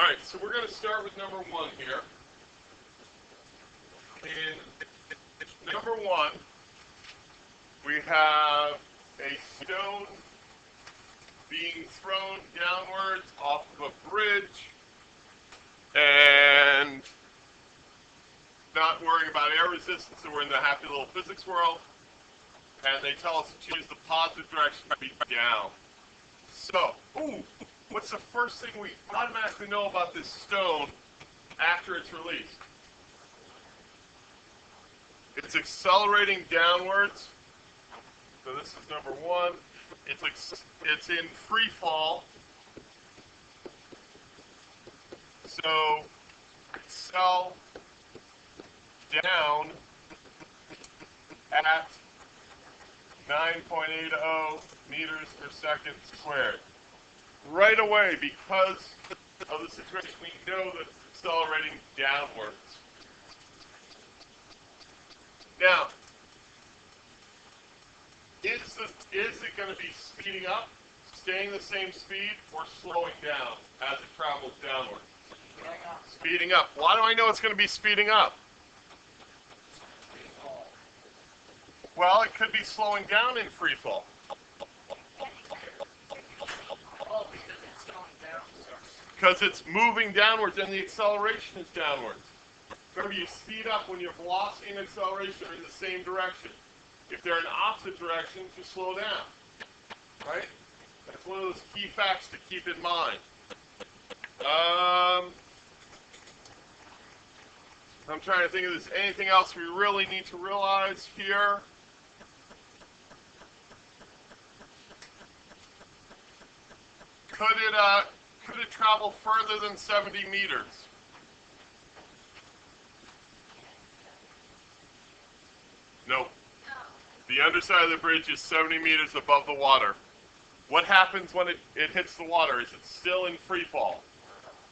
All right, so we're going to start with number one here. In number one, we have a stone being thrown downwards off of a bridge and not worrying about air resistance, so we're in the happy little physics world. And they tell us to choose the positive direction to be down. So, what's the first thing we automatically know about this stone after it's released? It's accelerating downwards. So this is number one. It's in free fall. So accel down at 9.80 meters per second squared. Right away, because of the situation, we know that it's accelerating downwards. Now, is it going to be speeding up, staying the same speed, or slowing down as it travels downward? Speeding up. Why do I know it's going to be speeding up? Well, it could be slowing down in free fall. Because it's moving downwards and the acceleration is downwards. Remember, you speed up when your velocity and acceleration are in the same direction. If they're in opposite directions, you slow down. Right? That's one of those key facts to keep in mind. I'm trying to think if there's anything else we really need to realize here. Could it travel further than 70 meters? No. The underside of the bridge is 70 meters above the water. What happens when it hits the water? Is it still in free fall?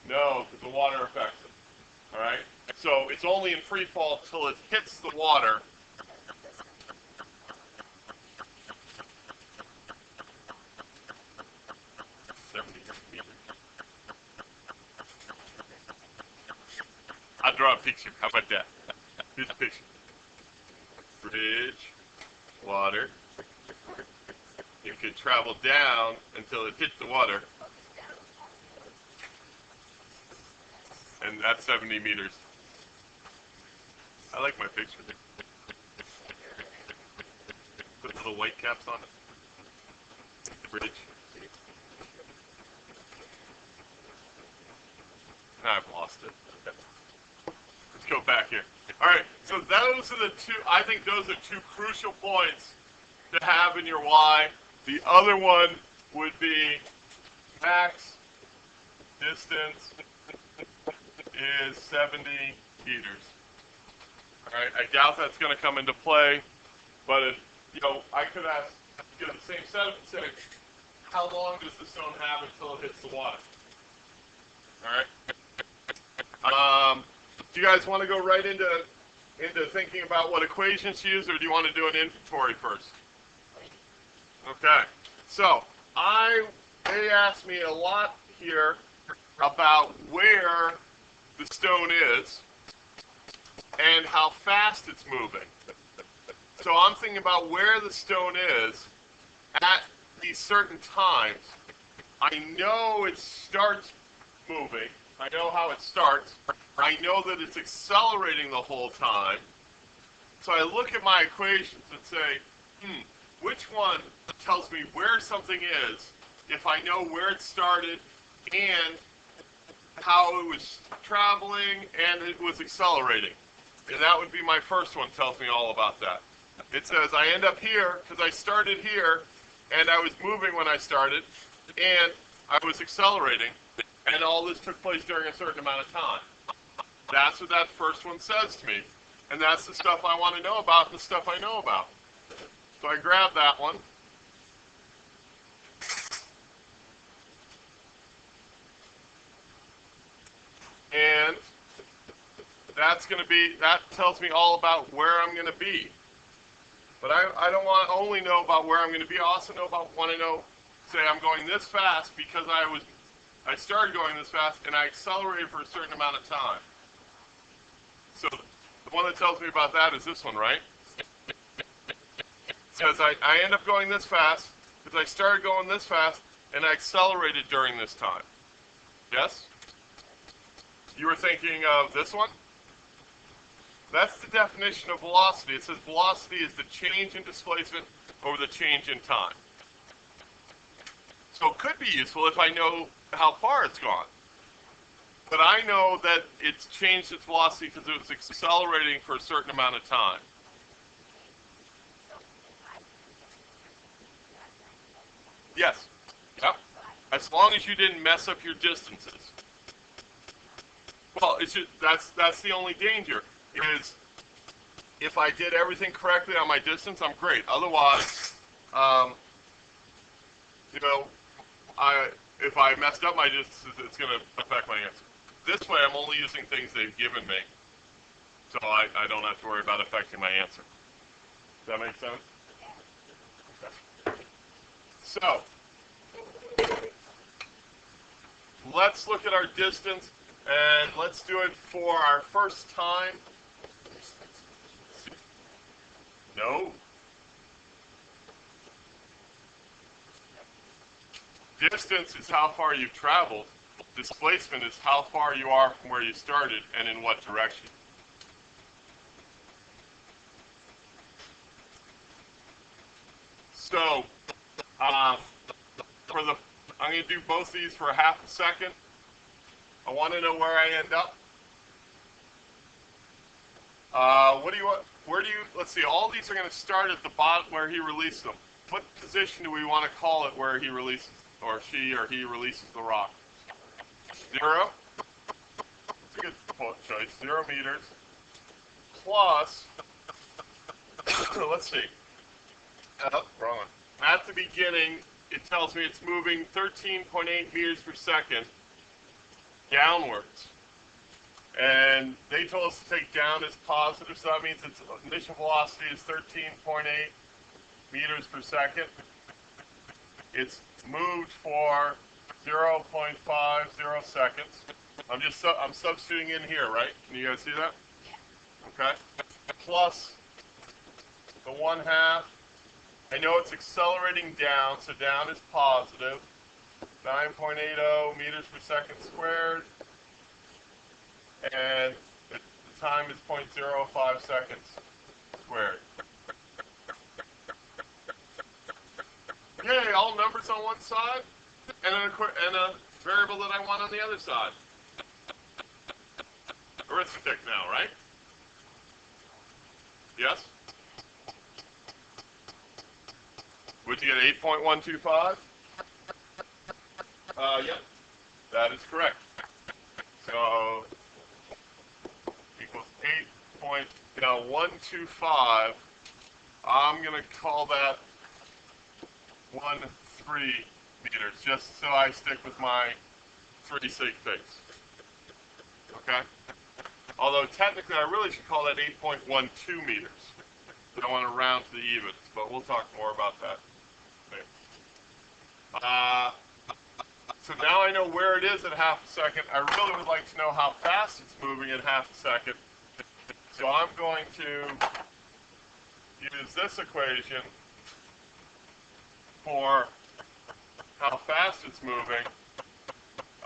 No, because the water affects it. All right? So it's only in free fall till it hits the water. I'll draw a picture. How about that? Here's a picture. Bridge, water. It could travel down until it hit the water. And that's 70 meters. I like my picture. Put little white caps on it. The bridge. I've lost it. Okay. Let's go back here. All right, so those are the two, I think those are two crucial points to have in your why. The other one would be max distance is 70 meters. All right, I doubt that's going to come into play, but I could ask, the same setup and say, how long does the stone have until it hits the water? All right. Do you guys want to go right into thinking about what equations to use, or do you want to do an inventory first? Okay. So they asked me a lot here about where the stone is and how fast it's moving. So I'm thinking about where the stone is at these certain times. I know it starts moving. I know how it starts. I know that it's accelerating the whole time. So I look at my equations and say, which one tells me where something is if I know where it started and how it was traveling and it was accelerating? And that would be my first one, tells me all about that. It says I end up here because I started here and I was moving when I started and I was accelerating. And all this took place during a certain amount of time. That's what that first one says to me. And that's the stuff I want to know about and the stuff I know about. So I grab that one. And that tells me all about where I'm going to be. But I don't want to only know about where I'm going to be. I also want to know, say I'm going this fast because I I started going this fast, and I accelerated for a certain amount of time. So the one that tells me about that is this one, right? Because I end up going this fast, because I started going this fast, and I accelerated during this time. Yes? You were thinking of this one? That's the definition of velocity. It says velocity is the change in displacement over the change in time. So it could be useful if I know how far it's gone. But I know that it's changed its velocity because it was accelerating for a certain amount of time. Yes. Yep. As long as you didn't mess up your distances. Well, it's just, that's the only danger, is if I did everything correctly on my distance, I'm great. Otherwise, you know, if I messed up my distances, it's going to affect my answer. This way, I'm only using things they've given me, so I don't have to worry about affecting my answer. Does that make sense? Okay. So, let's look at our distance, and let's do it for our first time. No. Distance is how far you've traveled. Displacement is how far you are from where you started and in what direction. So, I'm going to do both these for a half a second. I want to know where I end up. What do you want? Where do you? Let's see. All these are going to start at the bottom where he released them. What position do we want to call it where he releases, or she or he releases the rock? 0. That's a good choice. 0 meters plus. Let's see. Wrong one. At the beginning, it tells me it's moving 13.8 meters per second downwards. And they told us to take down as positive, so that means its initial velocity is 13.8 meters per second. It's moved for 0.50 seconds. I'm substituting in here, right? Can you guys see that? Okay. Plus the 1/2. I know it's accelerating down, so down is positive. 9.80 meters per second squared. And the time is 0.05 seconds squared. Yay, all numbers on one side, and a variable that I want on the other side. Arithmetic now, right? Yes? Would you get 8.125? Yep, that is correct. So, equals 8.125. I'm going to call that 1.3 meters, just so I stick with my 3 sig figs. Okay? Although technically I really should call that 8.12 meters. I don't want to round to the evens, but we'll talk more about that later. So now I know where it is at half a second. I really would like to know how fast it's moving in half a second. So I'm going to use this equation for how fast it's moving.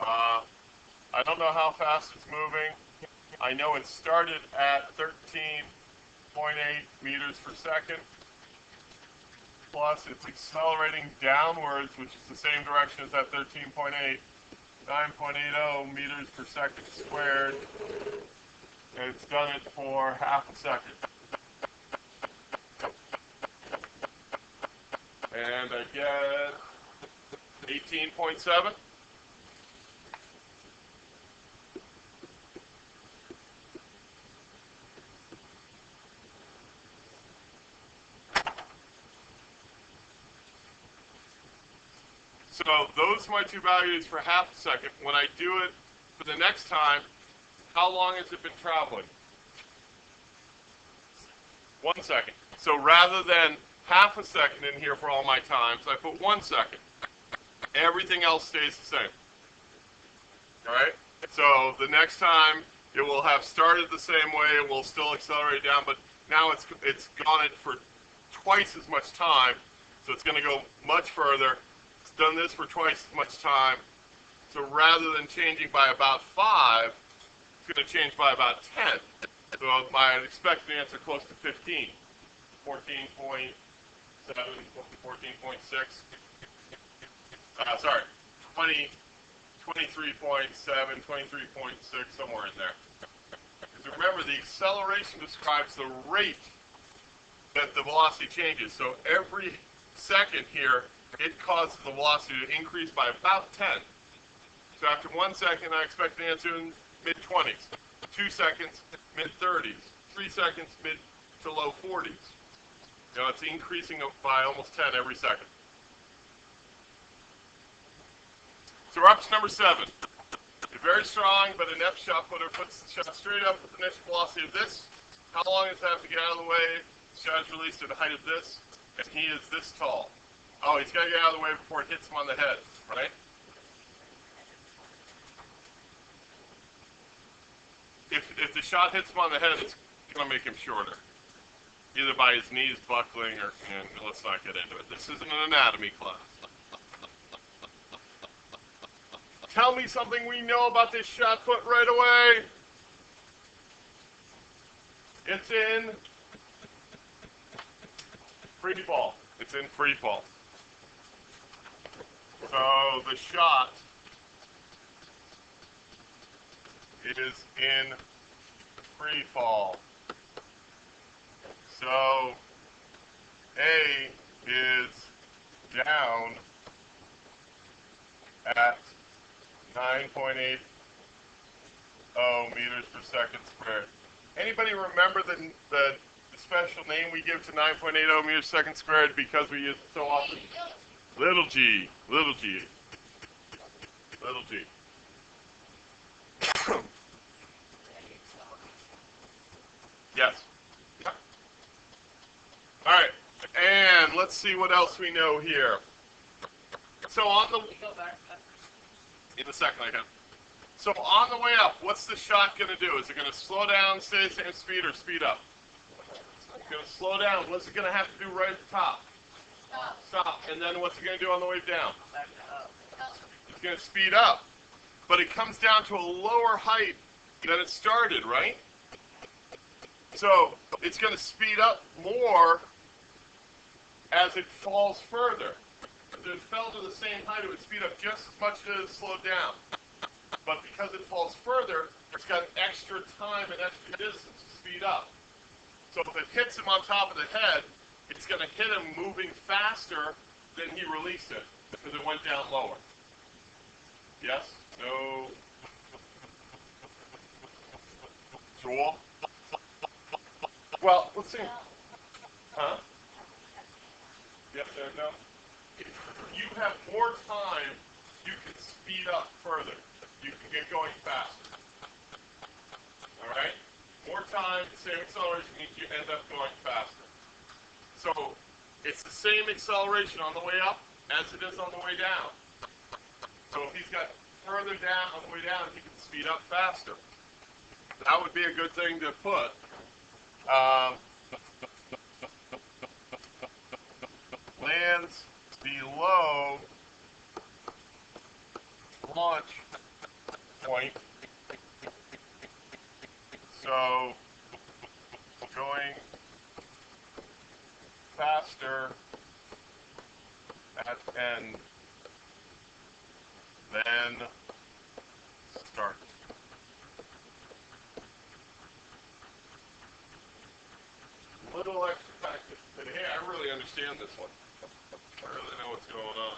I don't know how fast it's moving. I know it started at 13.8 meters per second. Plus it's accelerating downwards, which is the same direction as that 13.8, 9.80 meters per second squared. And it's done it for half a second. And I get 18.7. So those are my two values for half a second. When I do it for the next time, how long has it been traveling? 1 second. So rather than half a second in here for all my times, I put 1 second. Everything else stays the same. All right. So the next time it will have started the same way. It will still accelerate down, but now it's gone it for twice as much time. So it's going to go much further. It's done this for twice as much time. So rather than changing by about 5, it's going to change by about 10. So my expected answer close to 15. 14.7, 14.6. Sorry, 20. 23.7, 23.6, somewhere in there. Because remember, the acceleration describes the rate that the velocity changes. So every second here, it causes the velocity to increase by about 10. So after 1 second, I expect an answer in mid-20s. 2 seconds, mid-30s. 3 seconds, mid to low 40s. You know, it's increasing by almost 10 every second. So we're up to number 7. Very strong, but inept shot putter puts the shot straight up with the initial velocity of this. How long does it have to get out of the way? The shot is released at the height of this, and he is this tall. Oh, he's got to get out of the way before it hits him on the head, right? If the shot hits him on the head, it's going to make him shorter. Either by his knees buckling or, and let's not get into it. This isn't an anatomy class. Tell me something we know about this shot put right away. It's in free fall. It's in free fall. So the shot is in free fall. So A is down at 9.80 meters per second squared. Anybody remember the special name we give to 9.80 meters per second squared because we use it so often? Little g, little g, little g. Yes. All right, and let's see what else we know here. So on the in a second I can. So on the way up, what's the shot going to do? Is it going to slow down, stay the same speed, or speed up? It's going to slow down. What's it going to have to do right at the top? Stop. And then what's it going to do on the way down? It's going to speed up. But it comes down to a lower height than it started, right? So it's going to speed up more as it falls further. If it fell to the same height, it would speed up just as much as it slowed down. But because it falls further, it's got extra time and extra distance to speed up. So if it hits him on top of the head, it's going to hit him moving faster than he released it because it went down lower. Yes? No? Joel? Well, let's see. Huh? Yes, no? If you have more time, you can speed up further. You can get going faster. All right? More time, same acceleration means you end up going faster. So it's the same acceleration on the way up as it is on the way down. So if he's got further down on the way down, he can speed up faster. That would be a good thing to put. Lands below launch point. So going faster at end than start. Little extra practice today. Hey, I really understand this one. I really know what's going on.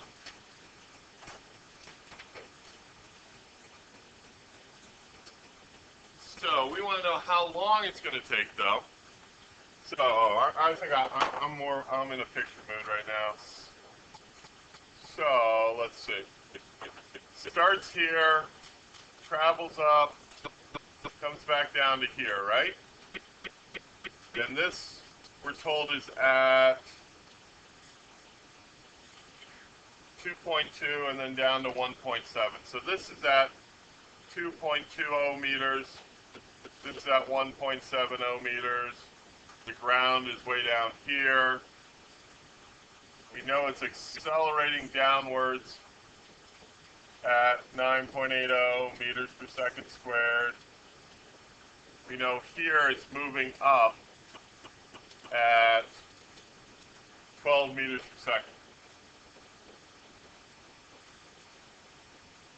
So we want to know how long it's going to take, though. So I think I'm in a picture mood right now. So let's see. It starts here, travels up, comes back down to here, right? And this, we're told, is at 2.2 and then down to 1.7. So this is at 2.20 meters. This is at 1.70 meters. The ground is way down here. We know it's accelerating downwards at 9.80 meters per second squared. We know here it's moving up at 12 meters per second.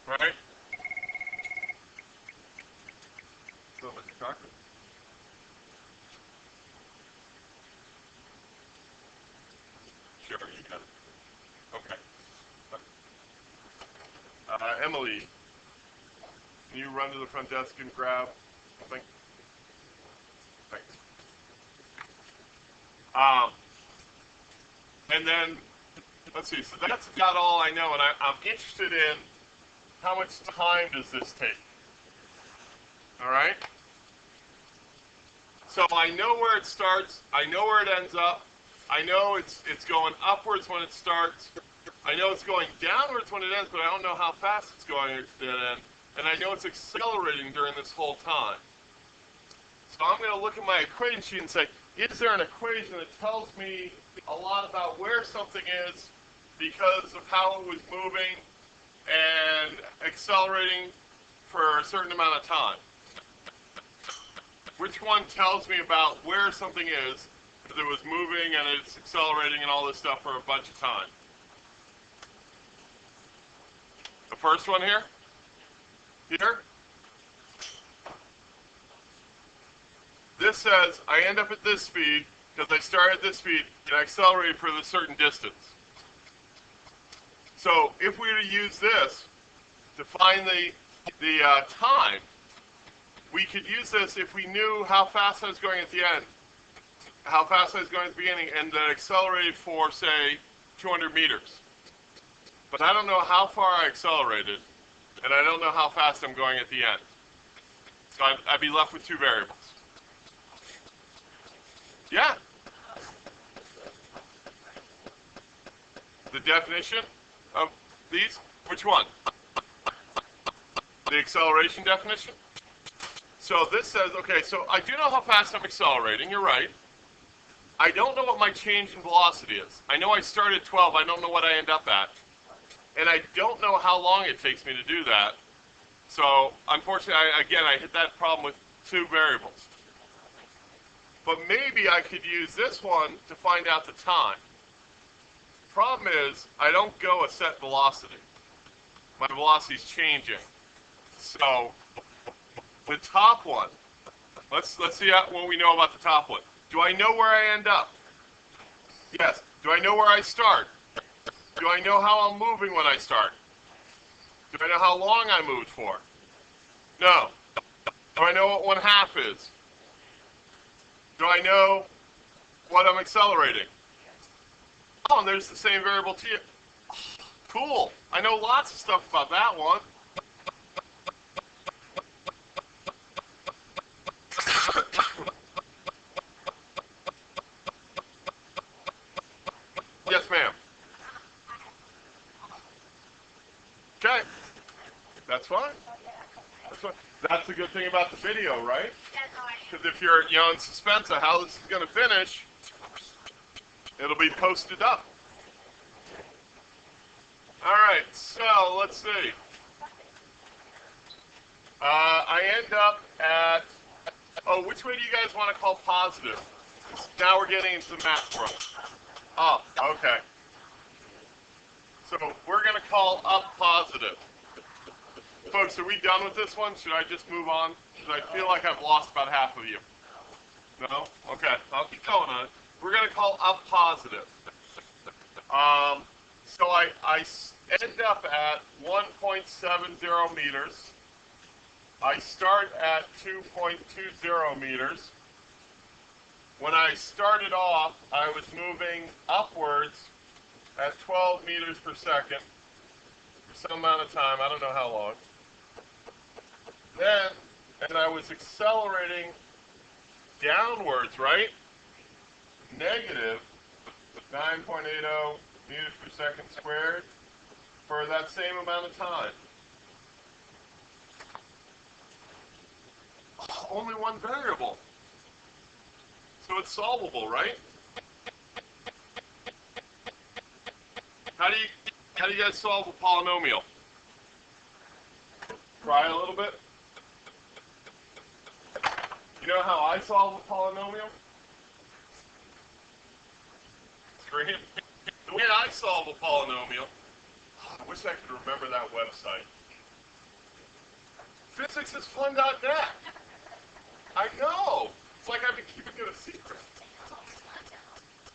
Right? So much chocolate. Sure, you got it. Okay. Emily, can you run to the front desk and grab something? Thanks. And then, let's see, so that's got all I know, and I'm interested in how much time does this take? All right? So I know where it starts, I know where it ends up, I know it's going upwards when it starts, I know it's going downwards when it ends, but I don't know how fast it's going at the end, and I know it's accelerating during this whole time. So I'm going to look at my equation sheet and say, is there an equation that tells me a lot about where something is because of how it was moving and accelerating for a certain amount of time? Which one tells me about where something is that it was moving and it's accelerating and all this stuff for a bunch of time? The first one here? Here? This says I end up at this speed because I started at this speed and I accelerated for a certain distance. So if we were to use this to find the time, we could use this if we knew how fast I was going at the end, how fast I was going at the beginning, and then accelerated for, say, 200 meters. But I don't know how far I accelerated, and I don't know how fast I'm going at the end. So I'd be left with two variables. Yeah? The definition of these? Which one? The acceleration definition? So this says, okay, so I do know how fast I'm accelerating, you're right. I don't know what my change in velocity is. I know I start at 12, I don't know what I end up at. And I don't know how long it takes me to do that. So unfortunately, I hit that problem with two variables. But maybe I could use this one to find out the time. Problem is, I don't go a set velocity. My velocity's changing. So the top one, let's see what we know about the top one. Do I know where I end up? Yes. Do I know where I start? Do I know how I'm moving when I start? Do I know how long I moved for? No. Do I know what 1/2 is? Do I know what I'm accelerating? Oh, and there's the same variable t. Cool. I know lots of stuff about that one. Yes, ma'am. Okay. That's fine. That's fine. That's the good thing about the video, right? Because if you're in suspense of how this is going to finish, it'll be posted up. All right, so let's see. I end up at, which way do you guys want to call positive? Now we're getting into the math world. Oh, okay. So we're going to call up positive. Folks, are we done with this one? Should I just move on? Because I feel like I've lost about half of you. No? Okay, I'll keep going on it. We're going to call up positive. So I end up at 1.70 meters. I start at 2.20 meters. When I started off, I was moving upwards at 12 meters per second for some amount of time. I don't know how long. Then, and I was accelerating downwards, right? Negative 9.80 meters per second squared for that same amount of time. only one variable. So it's solvable, right? How do you guys solve a polynomial? Try a little bit. You know how I solve a polynomial? Screen. The way I solve a polynomial, I wish I could remember that website. Physicsisfun.net. I know. It's like I've been keeping it a secret.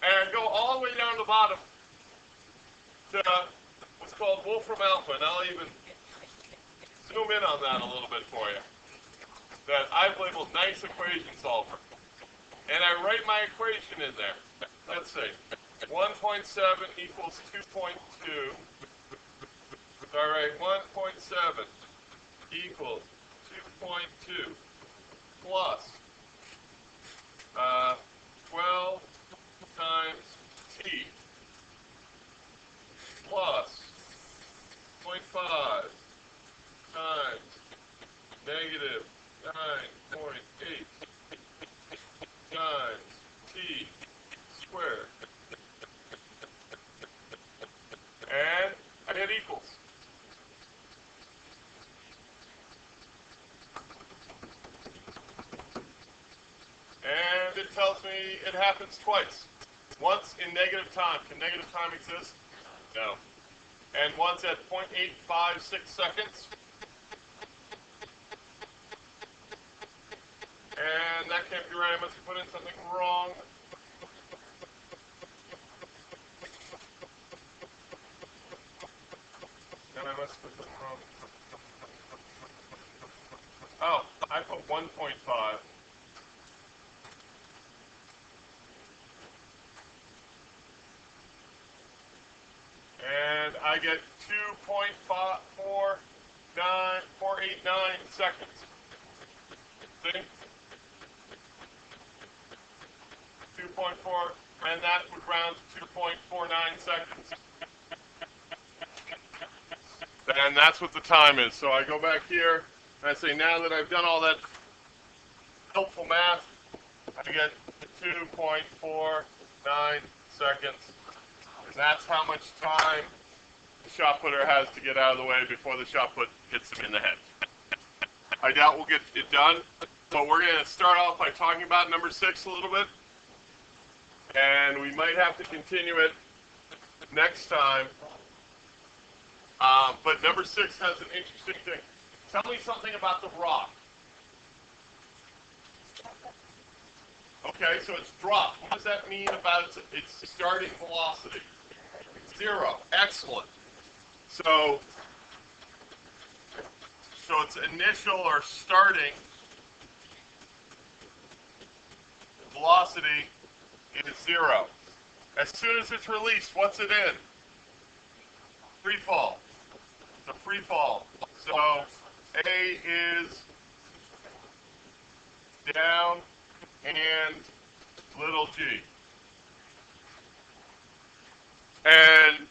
And go all the way down to the bottom to what's called Wolfram Alpha, and I'll even zoom in on that a little bit for you. That I've labeled nice equation solver. And I write my equation in there. Let's see. 1.7 equals 2.2. All right, 1.7 equals 2.2 plus 12 times t plus 0.5 times negative 9.8 times t squared. And I hit equals. And it tells me it happens twice. Once in negative time. Can negative time exist? No. And once at 0.856 seconds. And that can't be right. I must have put in something wrong. And I must have put something wrong. Oh, I put 1.5. And I get 2.489 seconds. See? 2.4, and that would round to 2.49 seconds. And that's what the time is. So I go back here, and I say, now that I've done all that helpful math, I get 2.49 seconds. And that's how much time the shot putter has to get out of the way before the shot put hits him in the head. I doubt we'll get it done, but we're going to start off by talking about number 6 a little bit. And we might have to continue it next time. But number 6 has an interesting thing. Tell me something about the rock. Okay, so it's dropped. What does that mean about its starting velocity? 0. Excellent. So its initial or starting velocity is 0. As soon as it's released, what's it in? Free fall. It's a free fall. So A is down and little g. And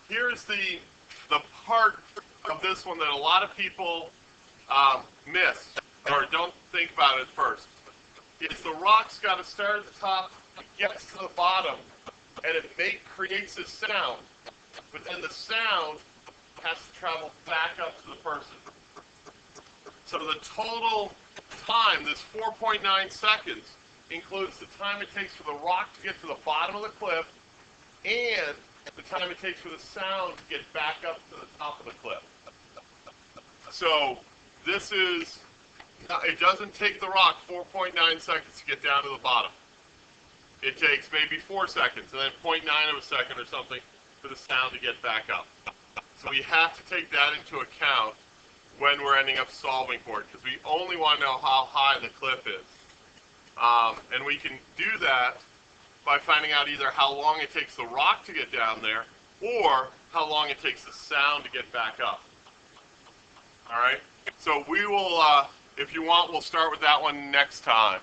here's the part of this one that a lot of people miss or don't think about at first. Is the rock's got to start at the top, it gets to the bottom, and it creates a sound. But then the sound has to travel back up to the person. So the total time, this 4.9 seconds, includes the time it takes for the rock to get to the bottom of the cliff and the time it takes for the sound to get back up to the top of the cliff. So this is, it doesn't take the rock 4.9 seconds to get down to the bottom. It takes maybe 4 seconds and then 0.9 of a second or something for the sound to get back up. So we have to take that into account when we're ending up solving for it, because we only want to know how high the cliff is. And we can do that by finding out either how long it takes the rock to get down there or how long it takes the sound to get back up. All right? So we will, if you want, we'll start with that one next time.